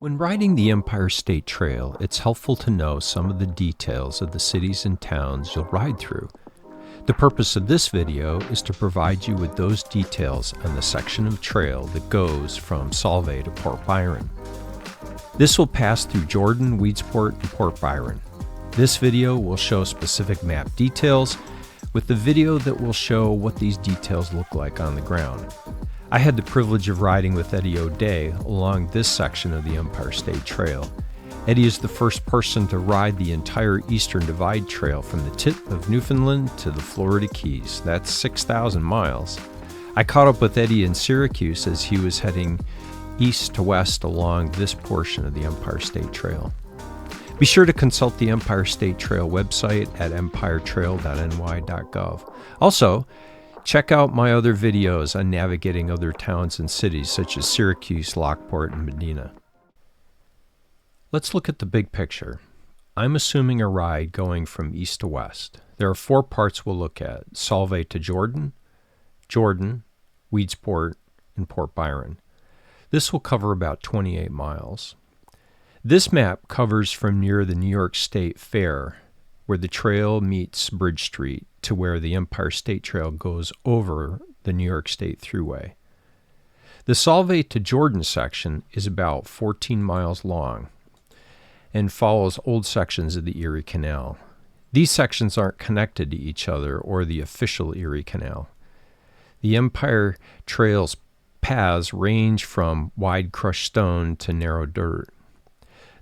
When riding the Empire State Trail, it's helpful to know some of the details of the cities and towns you'll ride through. The purpose of this video is to provide you with those details on the section of trail that goes from Solvay to Port Byron. This will pass through Jordan, Weedsport, and Port Byron. This video will show specific map details, with the video that will show what these details look like on the ground. I had the privilege of riding with Eddie O'Day along this section of the Empire State Trail. Eddie is the first person to ride the entire Eastern Divide Trail from the tip of Newfoundland to the Florida Keys. That's 6,000 miles. I caught up with Eddie in Syracuse as he was heading east to west along this portion of the Empire State Trail. Be sure to consult the Empire State Trail website at empiretrail.ny.gov. Also, check out my other videos on navigating other towns and cities such as Syracuse, Lockport, and Medina. Let's look at the big picture. I'm assuming a ride going from east to west. There are 4 parts we'll look at: Solvay to Jordan, Jordan, Weedsport, and Port Byron. This will cover about 28 miles. This map covers from near the New York State Fair, where the trail meets Bridge Street, to where the Empire State Trail goes over the New York State Thruway. The Solvay to Jordan section is about 14 miles long and follows old sections of the Erie Canal. These sections aren't connected to each other or the official Erie Canal. The Empire Trail's paths range from wide crushed stone to narrow dirt.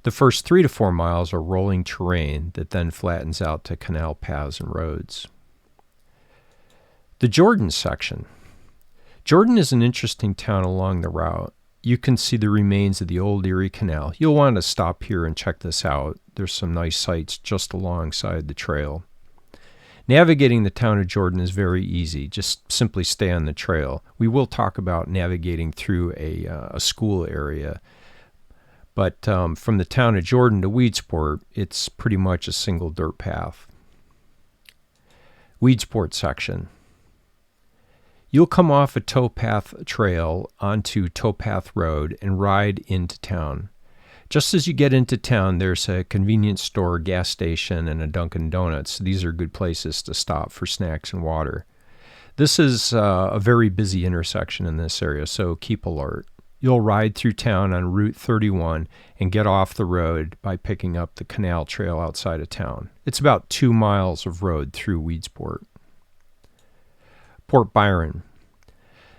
The first 3 to 4 miles are rolling terrain that then flattens out to canal paths and roads. The Jordan section. Jordan is an interesting town along the route. You can see the remains of the old Erie Canal. You'll want to stop here and check this out. There's some nice sights just alongside the trail. Navigating the town of Jordan is very easy. Just simply stay on the trail. We will talk about navigating through a school area. But from the town of Jordan to Weedsport, it's pretty much a single dirt path. Weedsport section. You'll come off a towpath trail onto Towpath Road and ride into town. Just as you get into town, there's a convenience store, gas station, and a Dunkin' Donuts. These are good places to stop for snacks and water. This is a very busy intersection in this area, so keep alert. You'll ride through town on Route 31 and get off the road by picking up the canal trail outside of town. It's about 2 miles of road through Weedsport. Port Byron.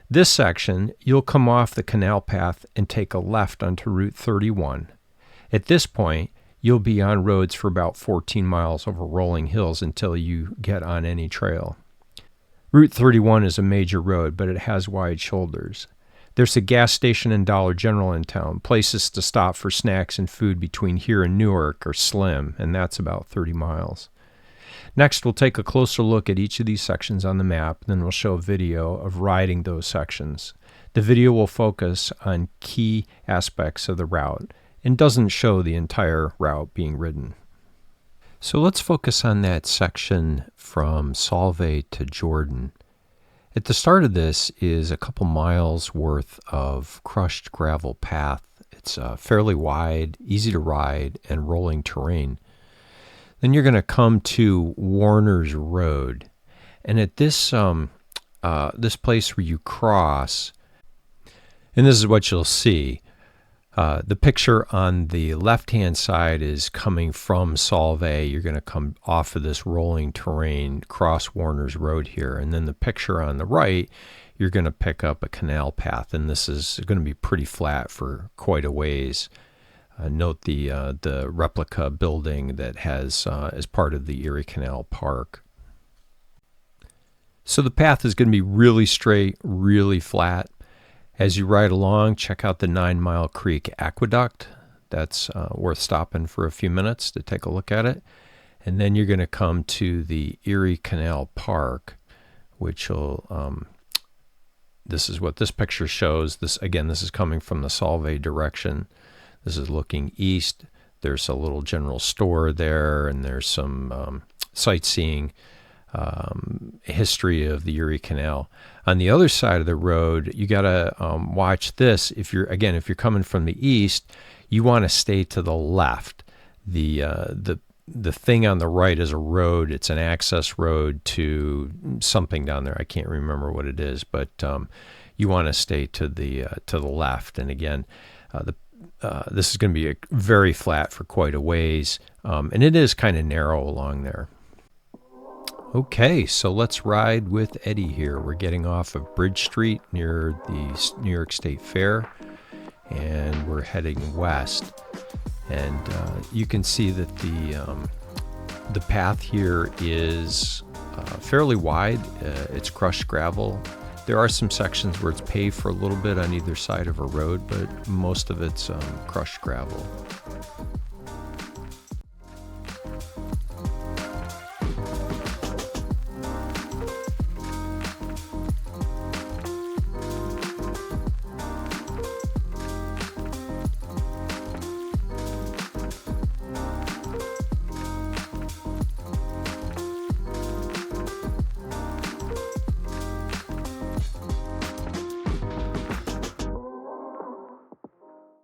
This section, you'll come off the canal path and take a left onto Route 31. At this point, you'll be on roads for about 14 miles over rolling hills until you get on any trail. Route 31 is a major road, but it has wide shoulders. There's a gas station and Dollar General in town. Places to stop for snacks and food between here and Newark are slim, and that's about 30 miles. Next, we'll take a closer look at each of these sections on the map, then we'll show a video of riding those sections. The video will focus on key aspects of the route and doesn't show the entire route being ridden. So let's focus on that section from Solvay to Jordan. At the start of this is a couple miles worth of crushed gravel path. It's fairly wide, easy to ride, and rolling terrain. Then you're going to come to Warner's Road. And at this place where you cross, and this is what you'll see. The picture on the left-hand side is coming from Solvay. You're going to come off of this rolling terrain, cross Warner's Road here. And then the picture on the right, you're going to pick up a canal path. And this is going to be pretty flat for quite a ways. Note the replica building that has as part of the Erie Canal Park. So the path is going to be really straight, really flat. As you ride along, check out the 9 Mile Creek Aqueduct. That's worth stopping for a few minutes to take a look at it. And then you're going to come to the Erie Canal Park, which will, this is what this picture shows. This is coming from the Solvay direction. This is looking east. There's a little general store there, and there's some sightseeing. History of the Erie Canal. On the other side of the road, you got to watch this. If you're coming from the east, you want to stay to the left. The thing on the right is a road. It's an access road to something down there. I can't remember what it is, but you want to stay to the left. And again, this is going to be very flat for quite a ways, and it is kind of narrow along there. Okay, so let's ride with Eddie here. We're getting off of Bridge Street near the New York State Fair, and we're heading west. And you can see that the path here is fairly wide. It's crushed gravel. There are some sections where it's paved for a little bit on either side of a road, but most of it's crushed gravel.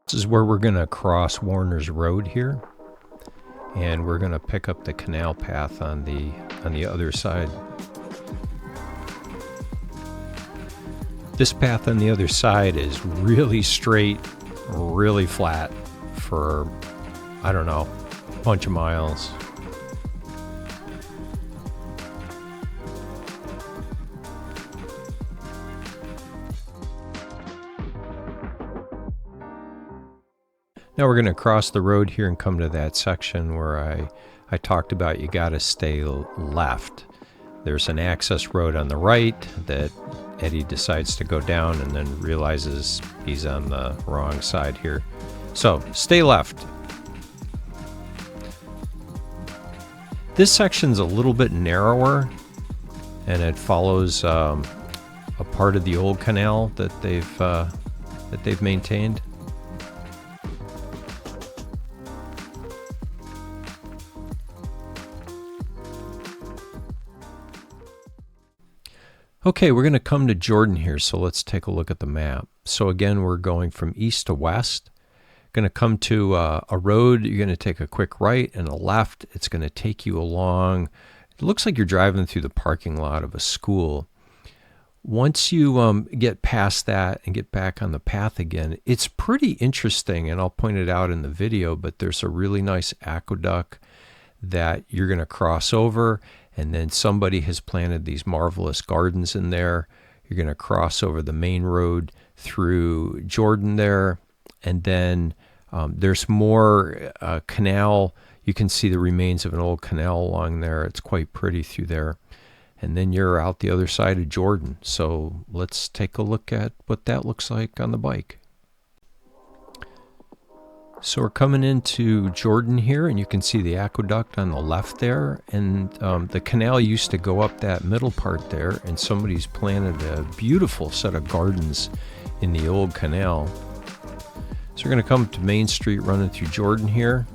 This is where we're going to cross Warner's Road here, and we're going to pick up the canal path on the other side. This path on the other side is really straight, really flat for, I don't know, a bunch of miles. Now we're going to cross the road here and come to that section where I talked about you got to stay left. There's an access road on the right that Eddie decides to go down and then realizes he's on the wrong side here. So stay left. This section's a little bit narrower, and it follows a part of the old canal that they've maintained. Okay, we're going to come to Jordan here, so let's take a look at the map. So again, we're going from east to west. Going to come to a road. You're going to take a quick right and a left. It's going to take you along. It looks like you're driving through the parking lot of a school. Once you get past that and get back on the path again, it's pretty interesting, and I'll point it out in the video, but there's a really nice aqueduct that you're going to cross over, and then somebody has planted these marvelous gardens in there. You're going to cross over the main road through Jordan there, and then there's more canal. You can see the remains of an old canal along there. It's quite pretty through there. And then you're out the other side of Jordan. So let's take a look at what that looks like on the bike. So we're coming into Jordan here, and you can see the aqueduct on the left there. And the canal used to go up that middle part there, and somebody's planted a beautiful set of gardens in the old canal. So we're going to come to Main Street running through Jordan here.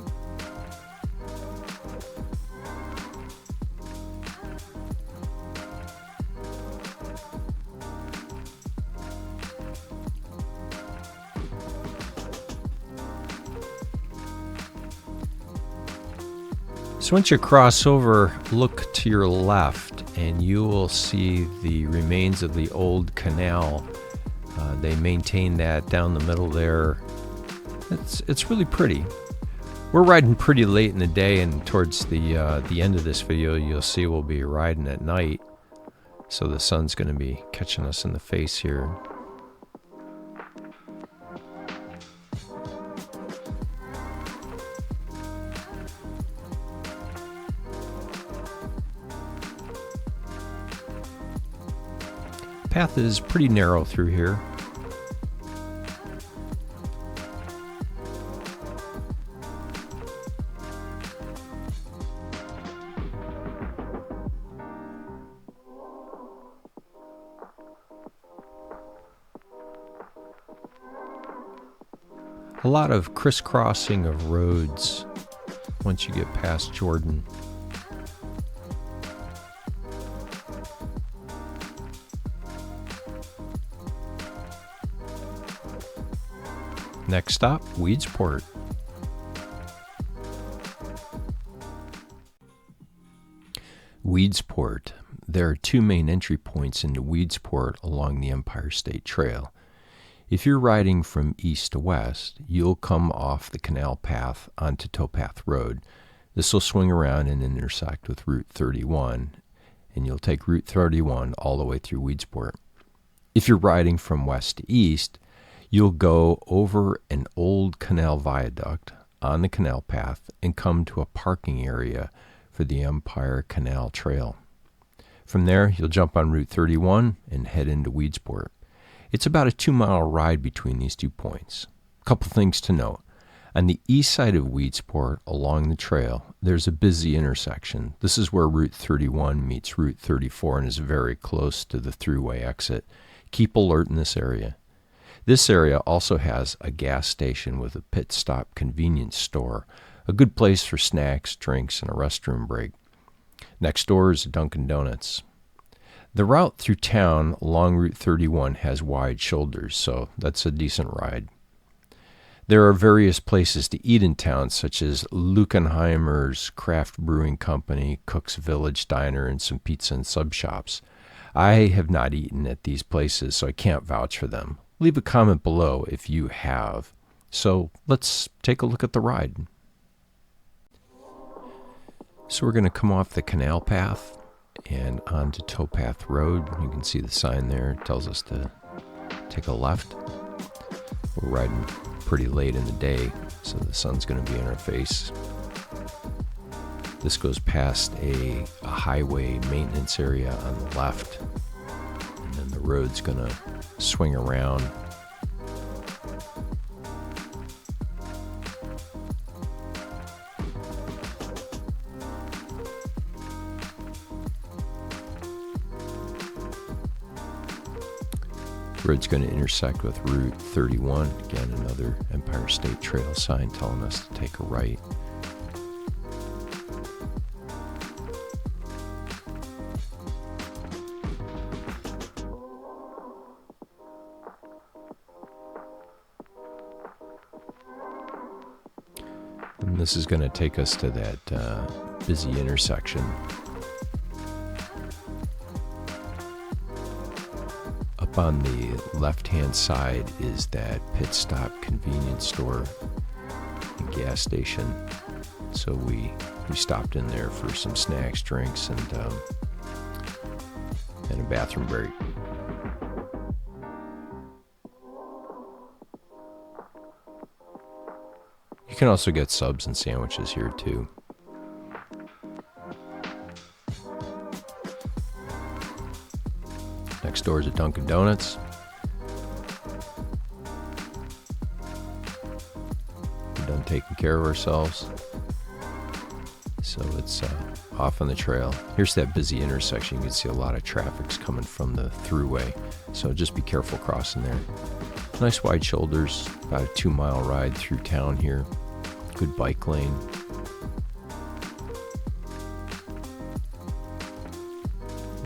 So once you cross over, look to your left, and you will see the remains of the old canal. They maintain that down the middle there. It's really pretty. We're riding pretty late in the day, and towards the end of this video, you'll see we'll be riding at night. So the sun's going to be catching us in the face here. Path is pretty narrow through here. A lot of crisscrossing of roads once you get past Jordan. Next stop, Weedsport. Weedsport. There are two main entry points into Weedsport along the Empire State Trail. If you're riding from east to west, you'll come off the canal path onto Towpath Road. This will swing around and intersect with Route 31, and you'll take Route 31 all the way through Weedsport. If you're riding from west to east, you'll go over an old canal viaduct on the canal path and come to a parking area for the Empire Canal Trail. From there, you'll jump on Route 31 and head into Weedsport. It's about a 2-mile ride between these 2 points. A couple things to note. On the east side of Weedsport, along the trail, there's a busy intersection. This is where Route 31 meets Route 34 and is very close to the thruway exit. Keep alert in this area. This area also has a gas station with a pit stop convenience store, a good place for snacks, drinks, and a restroom break. Next door is a Dunkin' Donuts. The route through town along Route 31 has wide shoulders, so that's a decent ride. There are various places to eat in town, such as Lukenheimer's Craft Brewing Company, Cook's Village Diner, and some pizza and sub shops. I have not eaten at these places, so I can't vouch for them. Leave a comment below if you have. So let's take a look at the ride. So we're going to come off the canal path and onto Towpath Road. You can see the sign there. It tells us to take a left. We're riding pretty late in the day, so the sun's going to be in our face. This goes past a highway maintenance area on the left, and then the road's going to swing around. The road's going to intersect with Route 31. Again, another Empire State Trail sign telling us to take a right. And this is going to take us to that busy intersection. Up on the left-hand side is that pit stop convenience store and gas station. So we stopped in there for some snacks, drinks, and a bathroom break. You can also get subs and sandwiches here too. Next door is a Dunkin' Donuts. We're done taking care of ourselves. So it's off on the trail. Here's that busy intersection. You can see a lot of traffic's coming from the thruway. So just be careful crossing there. Nice wide shoulders, about a 2-mile ride through town here. Good bike lane.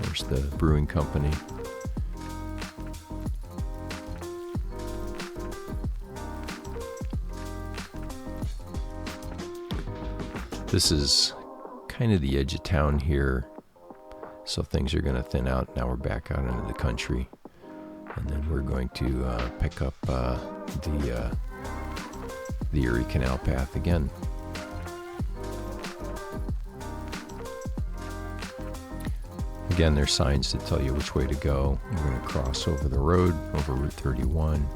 There's the brewing company. This is kind of the edge of town here, so things are going to thin out. Now we're back out into the country, and then we're going to pick up the Erie Canal Path again. Again, there's signs that tell you which way to go. We're going to cross over the road, over Route 31,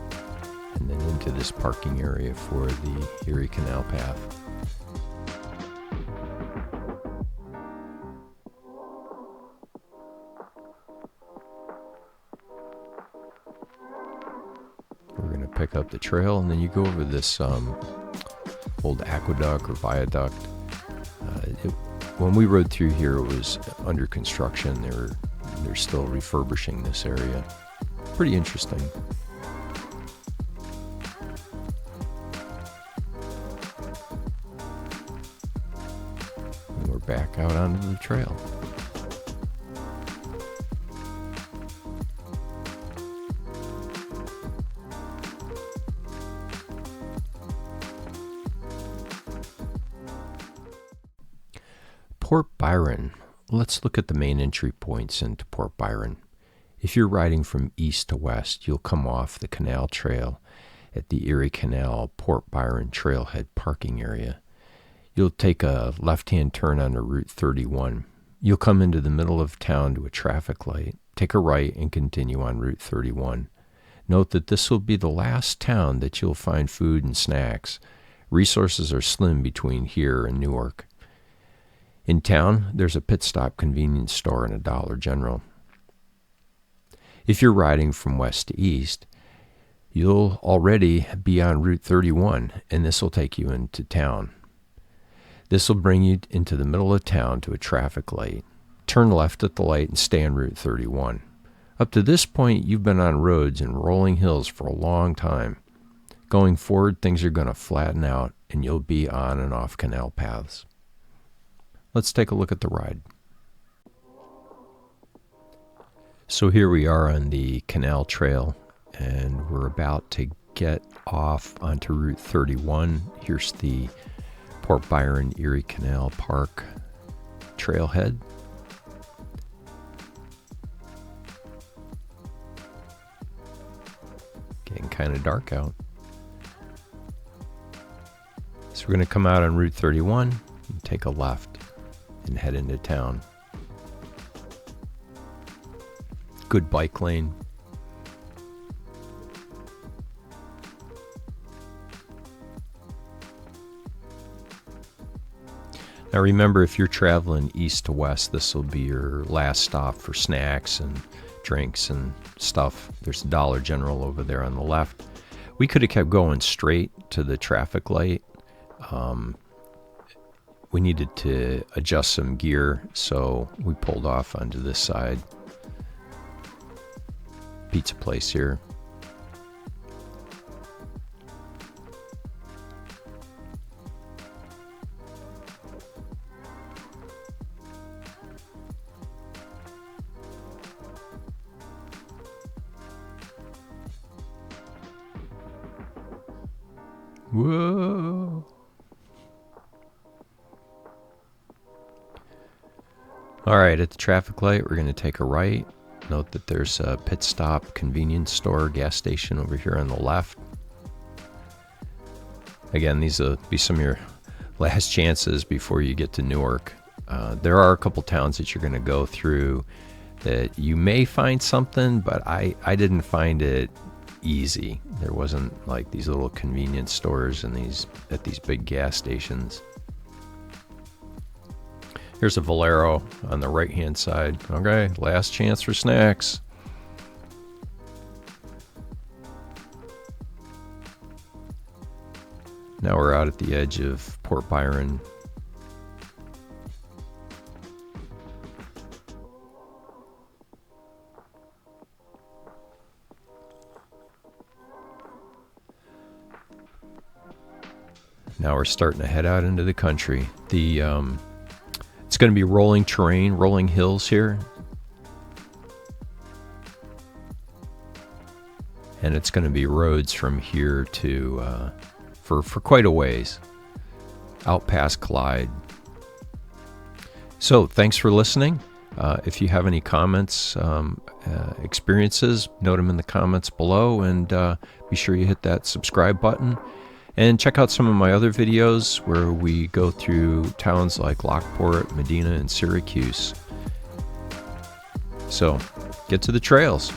and then into this parking area for the Erie Canal Path. Pick up the trail, and then you go over this old aqueduct or viaduct. When we rode through here, it was under construction. They're still refurbishing this area. Pretty interesting. And we're back out onto the trail. Port Byron, Let's look at the main entry points into Port Byron. If you're riding from east to west, you'll come off the canal trail at the Erie Canal Port Byron Trailhead parking area. You'll take a left-hand turn onto Route 31. You'll come into the middle of town to a traffic light, take a right, and continue on Route 31. Note that this will be the last town that you'll find food and snacks. Resources are slim between here and Newark. In town, there's a pit stop convenience store and a Dollar General. If you're riding from west to east, you'll already be on Route 31, and this will take you into town. This will bring you into the middle of town to a traffic light. Turn left at the light and stay on Route 31. Up to this point, you've been on roads and rolling hills for a long time. Going forward, things are going to flatten out, and you'll be on and off canal paths. Let's take a look at the ride. So here we are on the canal trail, and we're about to get off onto Route 31. Here's the Port Byron Erie Canal Park trailhead. Getting kind of dark out. So we're going to come out on Route 31 and take a left and head into town. Good bike lane. Now remember, if you're traveling east to west, this will be your last stop for snacks and drinks and stuff. There's a Dollar General over there on the left. We could have kept going straight to the traffic light. We needed to adjust some gear, so we pulled off onto this side. Pizza place here. Whoa. All right, at the traffic light, we're going to take a right. Note that there's a pit stop, convenience store, gas station over here on the left. Again, these will be some of your last chances before you get to Newark. There are a couple towns that you're going to go through that you may find something, but I didn't find it easy. There wasn't like these little convenience stores and at these big gas stations. Here's a Valero on the right-hand side. Okay, last chance for snacks. Now we're out at the edge of Port Byron. Now we're starting to head out into the country. It's going to be rolling terrain, rolling hills here. And it's going to be roads from here to, for quite a ways, out past Clyde. So thanks for listening. If you have any comments, experiences, note them in the comments below, and be sure you hit that subscribe button. And check out some of my other videos where we go through towns like Lockport, Medina, and Syracuse. So, get to the trails.